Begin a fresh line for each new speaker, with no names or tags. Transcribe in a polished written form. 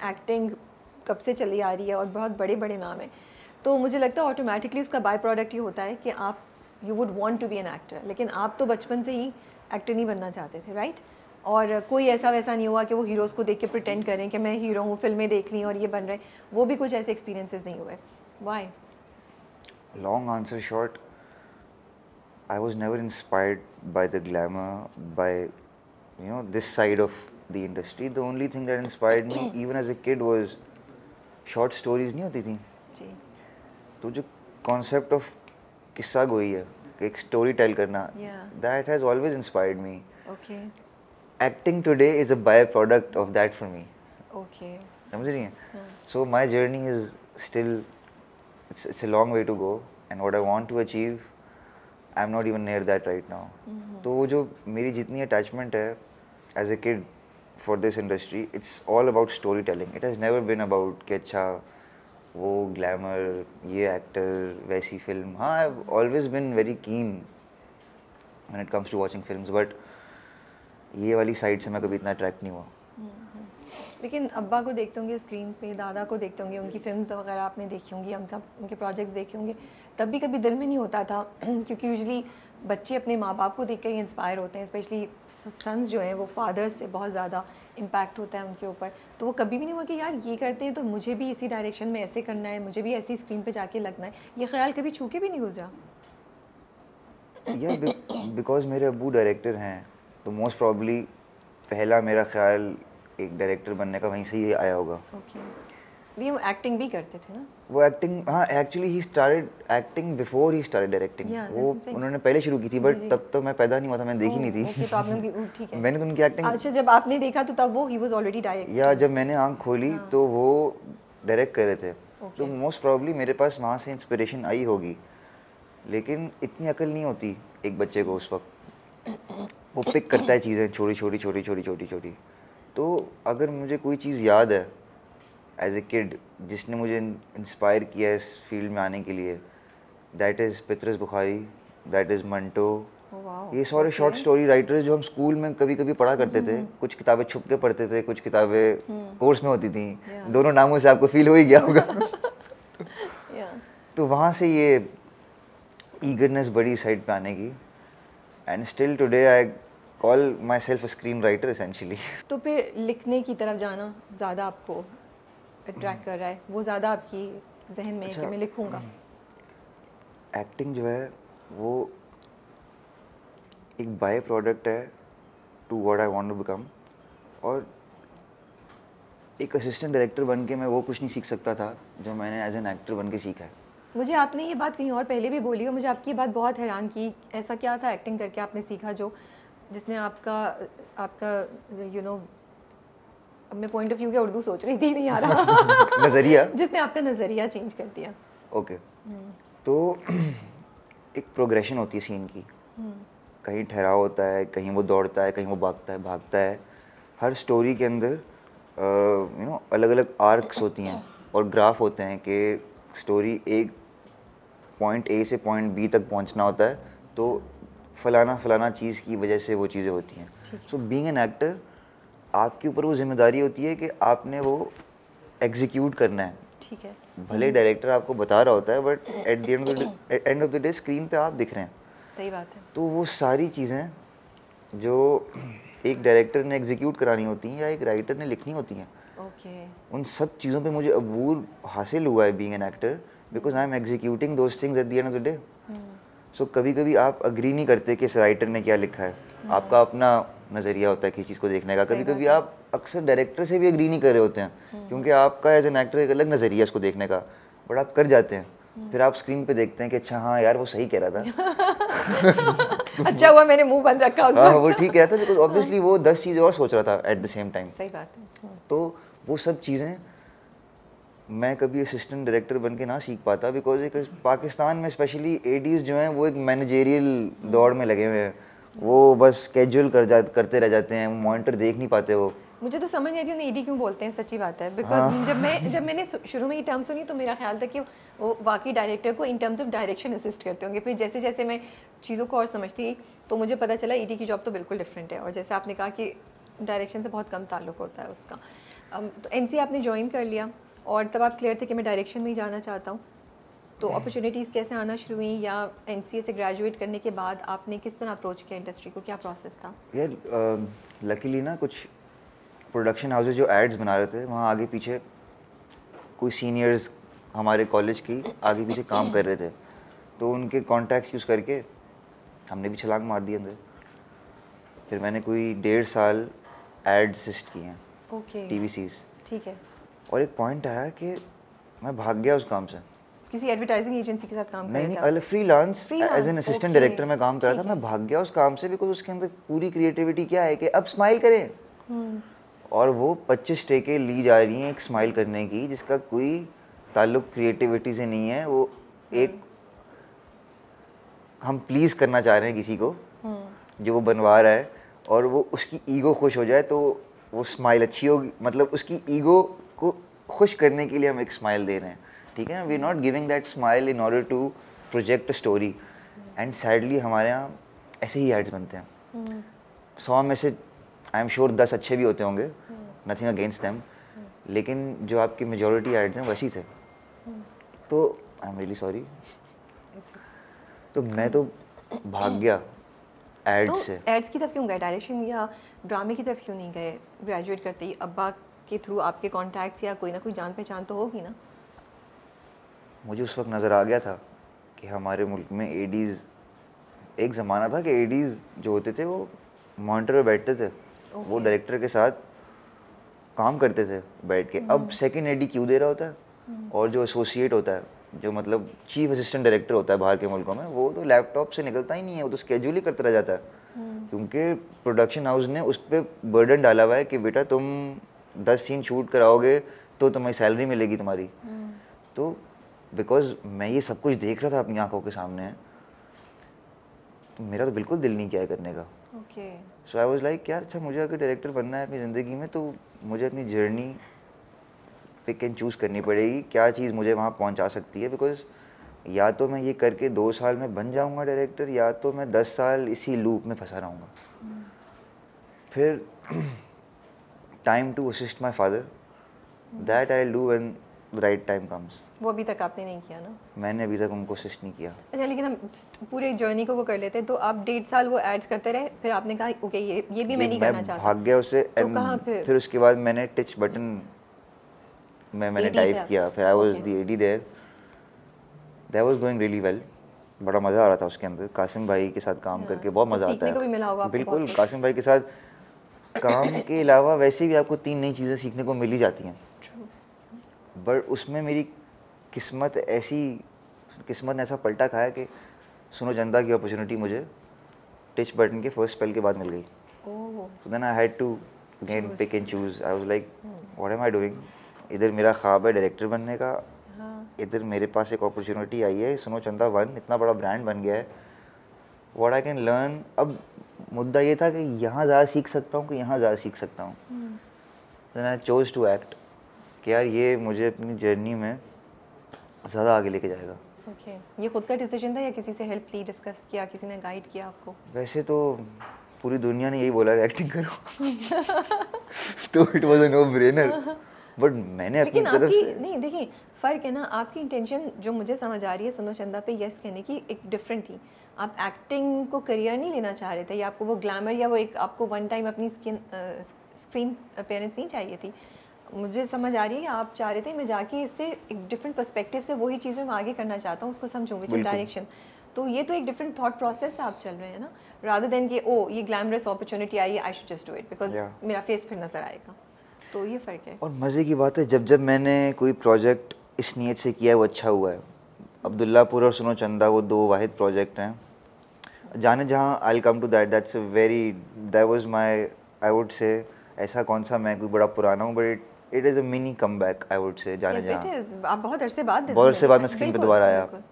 Acting कब से चली आ रही है और बहुत बड़े बड़े नाम हैं, तो मुझे लगता है ऑटोमेटिकली उसका बाय प्रोडक्ट ये होता है कि आप you would want to be an actor, लेकिन आप तो बचपन से ही एक्टर नहीं बनना चाहते थे, राइट? और कोई ऐसा वैसा नहीं हुआ कि वो हीरोज़ को देख के प्रिटेंड करें कि मैं हीरो हूँ, फिल्में देख ली और ये बन रहे, वो भी कुछ ऐसे एक्सपीरियंसेस नहीं हुए? Y?
Long answer short, I was never inspired by the glamour, by this side of the industry. The only thing that inspired me even as a kid was short stories नहीं होती थी.
जी.
तो जो concept of किस्सा गोई है, एक story tell करना, that has always inspired me.
Okay.
Acting today is a byproduct of that for me.
Okay.
समझ रही हैं? So my journey is still, it's a long way to go, and what I want to achieve, I'm not even near that right now. तो वो जो मेरी जितनी attachment है as a kid for this industry, it's all about storytelling. It has never been about कि अच्छा वो glamour, ये actor, वैसी film. हाँ, I've always been very keen when it comes to watching films, but ये वाली side से मैं कभी इतना attract नहीं हुआ.
लेकिन अब्बा को देखते होंगे स्क्रीन पे, दादा को देखते होंगे, उनकी फिल्म्स वगैरह आपने देखी होंगी, उनके प्रोजेक्ट्स देखे होंगे, तब भी कभी दिल में नहीं होता था क्योंकि यूजुअली बच्चे अपने माँ बाप को देख कर ही इंस्पायर होते हैं, स्पेशली सन्स जो हैं वो फादर्स से बहुत ज़्यादा इम्पैक्ट होता है उनके ऊपर, तो वो कभी भी नहीं हुआ कि यार ये करते हैं तो मुझे भी इसी डायरेक्शन में ऐसे करना है, मुझे भी ऐसी स्क्रीन पे जाके लगना है, ये ख्याल कभी छू के भी नहीं गुजरा?
बिकॉज मेरे अब्बू डायरेक्टर हैं, तो मोस्ट प्रॉब्ली पहला मेरा ख्याल एक डायरेक्टर बनने का वहीं से ही आया होगा.
ओके. लेकिन वो एक्टिंग भी करते थे ना?
वो एक्टिंग, हाँ, actually he started acting before he started directing. वो उन्होंने पहले शुरू की थी, बट तब तो मैं पैदा नहीं हुआ था, मैंने देखी नहीं थी.
ओके, तो आपने ठीक है.
मैंने तो उनकी एक्टिंग,
अच्छा, जब आपने देखा तो तब वो ही वाज ऑलरेडी डायरेक्टर?
या जब मैंने आंख खोली तो वो डायरेक्ट कर रहे थे. तो मोस्ट प्रॉब्ली मेरे पास वहाँ से इंस्पिरेशन आई होगी, लेकिन इतनी अकल नहीं होती एक बच्चे को उस वक्त. वो पिक करता है चीज़ें छोटी छोटी. तो अगर मुझे कोई चीज़ याद है एज ए किड जिसने मुझे इंस्पायर किया इस फील्ड में आने के लिए, that is Patras Bukhari, that is Manto. ये सारे शॉर्ट स्टोरी राइटर्स जो हम स्कूल में कभी कभी पढ़ा करते थे. कुछ किताबें छुप के पढ़ते थे, कुछ किताबें कोर्स में होती थी. दोनों नामों से आपको फील हो ही गया होगा. तो वहाँ से ये ईगरनेस बड़ी साइड पे आने की, and still today I call my self a screen writer essentially.
तो फिर लिखने की तरफ जाना ज़्यादा आपको अट्रैक्ट कर रहा है, वो ज़्यादा आपकी जहन में है कि मैं लिखूँगा?
एक्टिंग जो है वो एक बाय प्रोडक्ट है to what I want to become, और एक असिस्टेंट डायरेक्टर बन के मैं वो कुछ नहीं सीख सकता था जो मैंने एज एन एक्टर बन के सीखा है.
मुझे आपने ये बात कहीं और पहले भी बोली है, मुझे आपकी ये बात बहुत हैरान की. ऐसा क्या था एक्टिंग करके आपने सीखा जो जिसने आपका अब मैं पॉइंट ऑफ व्यू क्या उर्दू सोच रही थी, नहीं आ रहा
नज़रिया,
जिसने आपका नज़रिया चेंज कर दिया?
ओके. तो एक प्रोग्रेशन होती है सीन की. कहीं ठहराव होता है, कहीं वो दौड़ता है, कहीं वो भागता है. हर स्टोरी के अंदर अलग अलग आर्क्स होती हैं और ग्राफ होते हैं कि स्टोरी एक पॉइंट ए से पॉइंट बी तक पहुंचना होता है, तो फलाना चीज़ की वजह से वो चीज़ें होती हैं. सो बीइंग एन एक्टर आपके ऊपर वो जिम्मेदारी होती है कि आपने वो एग्जीक्यूट करना है.
ठीक है.
भले डायरेक्टर आपको बता रहा होता है, but at the end of the day screen पे आप दिख रहे हैं.
सही बात है.
तो वो सारी चीज़ें जो एक डायरेक्टर ने एग्जीक्यूट करानी होती हैं या एक राइटर ने लिखनी होती हैं, उन सब चीज़ों पे मुझे अबूर हासिल हुआ है being an actor, because I am executing those things at the end of the day. So कभी कभी आप अग्री नहीं करते कि इस राइटर ने क्या लिखा है. आपका अपना नज़रिया होता है किसी चीज़ को देखने का. कभी कभी आप अक्सर डायरेक्टर से भी अग्री नहीं कर रहे होते हैं, क्योंकि आपका एज एन एक्टर एक अलग नज़रिया उसको देखने का, बट आप कर जाते हैं. फिर आप स्क्रीन पे देखते हैं कि अच्छा हाँ यार वो सही कह रहा था.
अच्छा हुआ मैंने मुंह बंद रखा.
हाँ, वो ठीक कह रहा था, बिकॉज ऑब्वियसली वो 10 चीज़ें और सोच रहा था एट द सेम टाइम.
सही बात है.
तो वो सब चीज़ें मैं कभी असिस्टेंट डायरेक्टर बन के ना सीख पाता, बिकॉज एक पाकिस्तान में स्पेशली एडीज़ जो हैं वो एक मैनेजेरियल दौड़ में लगे हुए हैं. वो बस स्केड्यूल करते रह जाते हैं, मॉनिटर देख नहीं पाते. वो
मुझे तो समझ नहीं आती उन्हें एडी क्यों बोलते हैं, सच्ची बात है. बिकॉज जब मैंने शुरू में ये टर्म सुनी तो मेरा ख्याल था कि वो वाकई डायरेक्टर को in terms of direction assist करते होंगे. फिर जैसे जैसे मैं चीज़ों को और समझती तो मुझे पता चला एडी की जॉब तो बिल्कुल डिफरेंट है, और जैसे आपने कहा कि डायरेक्शन से बहुत कम ताल्लुक होता है उसका. तो एनसी आपने ज्वाइन कर लिया और तब आप क्लियर थे कि मैं डायरेक्शन में ही जाना चाहता हूँ, तो अपॉर्चुनिटीज़ कैसे आना शुरू हुई, या एनसीए से ग्रेजुएट करने के बाद आपने किस तरह अप्रोच किया इंडस्ट्री को, क्या प्रोसेस था?
यार लकीली ना कुछ प्रोडक्शन हाउसेज जो एड्स बना रहे थे वहाँ आगे पीछे कोई सीनियर्स हमारे कॉलेज की आगे पीछे काम कर रहे थे, तो उनके कॉन्टैक्ट्स यूज़ करके हमने भी छलांग मार दी अंदर। फिर मैंने कोई 1.5 साल एड असिस्ट किए हैं
ओके,
टीवीसीज।
ठीक है।
और एक पॉइंट आया कि मैं भाग गया उस काम से।
किसी एडवर्टाइजिंग एजेंसी के साथ काम कर
नहीं
रहे
नहीं,
थे आप?
All freelance as an assistant director मैं काम कर रहा था।
ठीक है।
मैं भाग गया उस काम से बिकॉज उसके अंदर पूरी क्रिएटिविटी क्या है कि अब स्माइल करें, और वो 25 टेकें ली जा रही हैं एक स्माइल करने की जिसका कोई ताल्लुक क्रिएटिविटी से नहीं है। वो एक हम प्लीज़ करना चाह रहे हैं किसी को जो वो बनवा रहा है, और वो उसकी ईगो खुश हो जाए तो वो स्माइल अच्छी होगी। मतलब उसकी ईगो को खुश करने के लिए हम एक स्माइल दे रहे हैं, ठीक है। We are not giving that smile in order to project a story. And sadly हमारे यहाँ ऐसे ही एड्स बनते हैं। 100 में से आई एम श्योर 10 अच्छे भी होते होंगे, नथिंग अगेंस्ट देम, लेकिन जो आपकी मेजोरिटी एड्स हैं वैसी थे। तो आई एम रियली सॉरी। तो मैं तो भाग गया एड्स
तो
से।
एड्स की तरफ क्यों गए, डायरेक्शन या ड्रामे की तरफ क्यों नहीं गए? ग्रेजुएट करते ही अब्बा के थ्रू आपके कॉन्टैक्ट्स या कोई ना कोई जान पहचान तो होगी ना?
मुझे उस वक्त नज़र आ गया था कि हमारे मुल्क में एडीज़, एक ज़माना था कि एडीज़ जो होते थे वो मॉनिटर पे बैठते थे, वो डायरेक्टर के साथ काम करते थे बैठ के। अब सेकंड एडी क्यों दे रहा होता है, और जो एसोसिएट होता है, जो मतलब चीफ असिस्टेंट डायरेक्टर होता है बाहर के मुल्कों में, वो तो लैपटॉप से निकलता ही नहीं है, वो तो स्केड्यूल ही करता रह जाता है। क्योंकि प्रोडक्शन हाउस ने उस पर बर्डन डाला हुआ है कि बेटा तुम 10 सीन शूट कराओगे तो तुम्हारी सैलरी मिलेगी तुम्हारी। तो बिकॉज मैं ये सब कुछ देख रहा था अपनी आंखों के सामने, तो मेरा तो बिल्कुल दिल नहीं किया करने का।
Okay,
so I was like यार अच्छा, मुझे अगर डायरेक्टर बनना है अपनी ज़िंदगी में तो मुझे अपनी जर्नी पिक एंड चूज़ करनी पड़ेगी, क्या चीज़ मुझे वहाँ पहुँचा सकती है। बिकॉज या तो मैं ये करके 2 साल में बन जाऊँगा डायरेक्टर, या तो मैं 10 साल इसी लूप में फंसा रहूँगा। फिर time to assist my father, that I will do when the right time comes.
वो अभी तक आपने नहीं किया ना?
मैंने अभी तक उनको असिस्ट नहीं किया।
अच्छा, लेकिन हम पूरे जर्नी को वो कर लेते हैं। तो आप 1.5 साल वो एड्स करते रहे, फिर आपने कहा ओके ये भी मैं नहीं करना चाहता,
भाग गया उससे।
तो
and
कहाँ
फिर उसके बाद मैंने टिच बटन में मैंने
AD
टाइप
था?
किया। फिर I was
Okay.
The ad there, that was going really well. बड़ा मज़ा आ रहा था उसके अंदर। कासिम भाई के साथ काम करके बहुत मज़ा आता
सीखने
है।
को भी मिला होगा आपको
बिल्कुल,
बहुत कुछ।
कासिम भाई के साथ काम के अलावा वैसे भी आपको 3 नई चीज़ें सीखने को मिल ही जाती हैं। बट उसमें मेरी किस्मत ने ऐसा पलटा खाया कि सुनो चंदा की अपॉर्चुनिटी मुझे टिच बटन के फर्स्ट स्पेल के बाद मिल गई।
ओह,
So then I had to again pick and choose. I was like, what am I doing? इधर मेरा ख्वाब है डायरेक्टर बनने का,
हाँ,
इधर मेरे पास एक अपॉर्चुनिटी आई है, सुनो चंदा 1 इतना बड़ा ब्रांड बन गया है, what I can learn। अब मुद्दा ये था कि यहाँ ज़्यादा सीख सकता हूँ कि यहाँ ज़्यादा सीख सकता हूँ। Then I chose to act कि यार ये मुझे अपनी जर्नी में ज़्यादा आगे लेके जाएगा।
ओके। ये खुद का डिसीजन था या किसी से हेल्प ली, डिस्कस किया, किसी ने गाइड किया आपको?
वैसे तो पूरी दुनिया ने यही बोला है एक्टिंग करो तो it was a no brainer, but मैंने अपनी
लेकिन
तरफ
आपकी
से
नहीं, देखिए फ़र्क है ना, आपकी इंटेंशन जो मुझे समझ आ रही है सुनो चंदा पे यस कहने की एक डिफरेंट थी। आप एक्टिंग को करियर नहीं लेना चाह रहे थे, या आपको वो ग्लैमर या वो एक आपको वन टाइम अपनी स्क्रीन अपीयरेंस नहीं चाहिए थी। मुझे समझ आ रही है कि आप चाह रहे थे मैं जाके इससे एक डिफरेंट पर्सपेक्टिव से वही चीज़ मैं आगे करना चाहता हूँ उसको समझूँ, विच इज
बिल्कुल।
डायरेक्शन। तो ये तो एक डिफरेंट थॉट प्रोसेस से आप चल रहे हैं ना, रादर देन कि ओ ये ग्लैमरस अपॉर्चुनिटी आई है, I should just do it because
Yeah.
मेरा फेस फिर नजर आएगा। तो ये फ़र्क है।
और मज़े की बात है जब मैंने कोई प्रोजेक्ट इस नीयत से किया है वो अच्छा हुआ है। अब्दुल्लापुर और सुनो चंदा वो 2 वाहिद प्रोजेक्ट हैं। जाने जहाँ I will come to that was my, I would say ऐसा कौन सा मैं कोई बड़ा पुराना हूँ, but it is a mini comeback I would say. जाने
Yes, it
जहाँ
is. आप बहुत अरसे बाद
बहुत अरसे बाद मैं
बिल्कुल,
स्क्रीन पे दोबारा आया।
बिल्कुल।